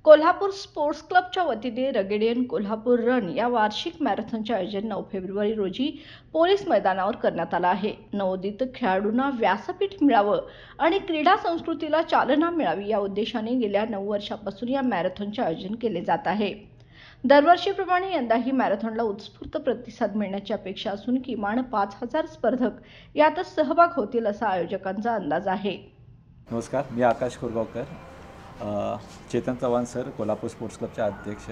Kolhapur sports क्लबच्या वतीने रगेडियन Kolhapur run या वार्षिक मॅरेथॉनचे आयोजन 9 फेब्रुवारी रोजी पोलीस मैदानावर करण्यात आलं आहे। नवोदित खेळाडूंना व्यासपीठ मिळावं आणि क्रीडा संस्कृतीला चालना मिळावी या उद्देशाने गेल्या 9 वर्षांपासून या मॅरेथॉनचे आयोजन केले जात आहे। दरवर्षीप्रमाणे यंदाही मॅरेथॉनला उत्स्फूर्त प्रतिसाद मिळण्याची अपेक्षा असून किमान 5000 स्पर्धक यात सहभाग होतील असा आयोजकांचा अंदाज आहे। नमस्कार, मी आकाश कोरगावकर, चेतन चव्हाण सर, कोल्हापूर स्पोर्ट्स क्लबचे अध्यक्ष,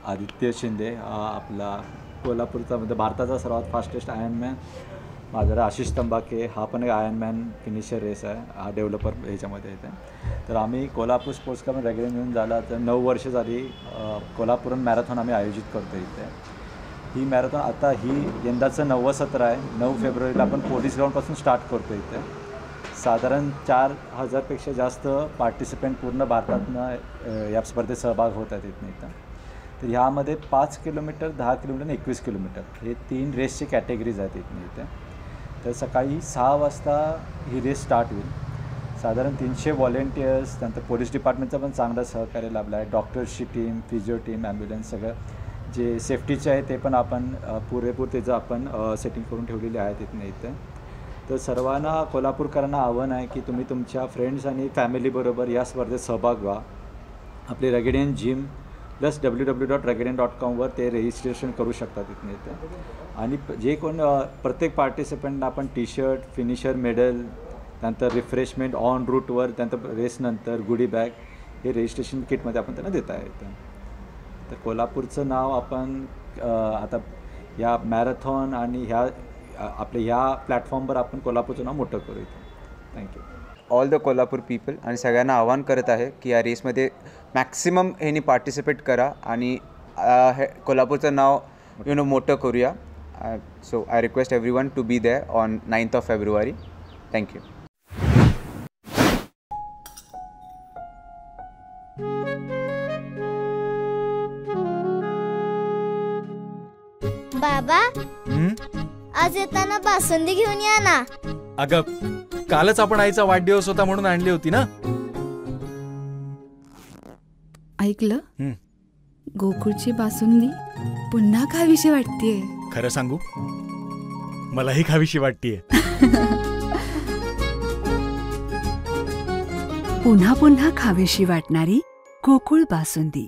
आदित्य शिंदे आपला कोल्हापूरचा म्हणजे भारताचा सर्वात फास्टेस्ट आयर्नमॅन, माझा आशिष तंबाके हा पण एक आयर्नमॅन फिनिशर रेस आहे, हा डेव्हलपर ह्याच्यामध्ये येते। तर आम्ही कोल्हापूर स्पोर्ट्स क्लब रेग्युलर येऊन झाला तर 9 वर्ष झाली कोल्हापूरन मॅरेथॉन आम्ही आयोजित करतो इथे। ही मॅरेथॉन आता ही यंदाचं 9वं सत्र आहे। 9 फेब्रुवारीला आपण पोलीस ग्राउंडपासून स्टार्ट करतो इथे। साधारण 4000पेक्षा जास्त पार्टिसिपेंट पूर्ण भारतातनं या स्पर्धेत सहभाग होत आहेत इथं। तर ह्यामध्ये 5 किलोमीटर, 10 किलोमीटर आणि 21 किलोमीटर हे 3 रेसचे कॅटेगरीज आहेत इथे। तर सकाळी 6 वाजता ही रेस स्टार्ट होईल। साधारण 300 व्हॉलेंटियर्स, त्यानंतर पोलीस डिपार्टमेंटचं पण चांगलं सहकार्य लाभलं आहे। डॉक्टर्सची टीम, फिजिओ टीम, ॲम्ब्युलन्स सगळं जे सेफ्टीचे आहे ते पण आपण पुरेपूर त्याचं आपण सेटिंग करून ठेवलेली आहेत इथे। तर सर्वांना कोल्हापूरकरांना आव्हान आहे की तुम्ही तुमच्या फ्रेंड्स आणि फॅमिलीबरोबर या स्पर्धेत सहभाग व्हा। आपली रगेडियन जिम प्लस www.ragedian.com वर ते रजिस्ट्रेशन करू शकतात इथे। आणि जे कोण प्रत्येक पार्टिसिपंटना आपण टी-शर्ट, फिनिशर मेडल, त्यानंतर रिफ्रेशमेंट ऑन रूटवर, त्यानंतर रेसनंतर गुडी बॅग हे रजिस्ट्रेशन किटमध्ये आपण त्यांना देत आहे। तर कोल्हापूरचं नाव आपण आता या मॅरेथॉन आणि ह्या आपल्या ह्या प्लॅटफॉर्मवर आपण कोल्हापूरचं नाव मोठं करू इथे। Thank you all the Kolhapur people. आणि सगळ्यांना आवाहन करत आहे की या रेसमध्ये मॅक्सिमम ह्यांनी पार्टिसिपेट करा आणि कोल्हापूरचं नाव मोठं करूया। So I request everyone to be there on 9th of February. Thank you. बाबा, आज येताना बासुंदी घेऊन या ना। अगं, कालच आपण आईचा वाढदिवस होता म्हणून आणली होती ना। ऐकलं, गोकुळची बासुंदी पुन्हा खावीशी वाटतेय। खरं सांगू, मलाही खावीशी वाटतेय। पुन्हा पुन्हा खावीशी वाटणारी गोकुळ बासुंदी।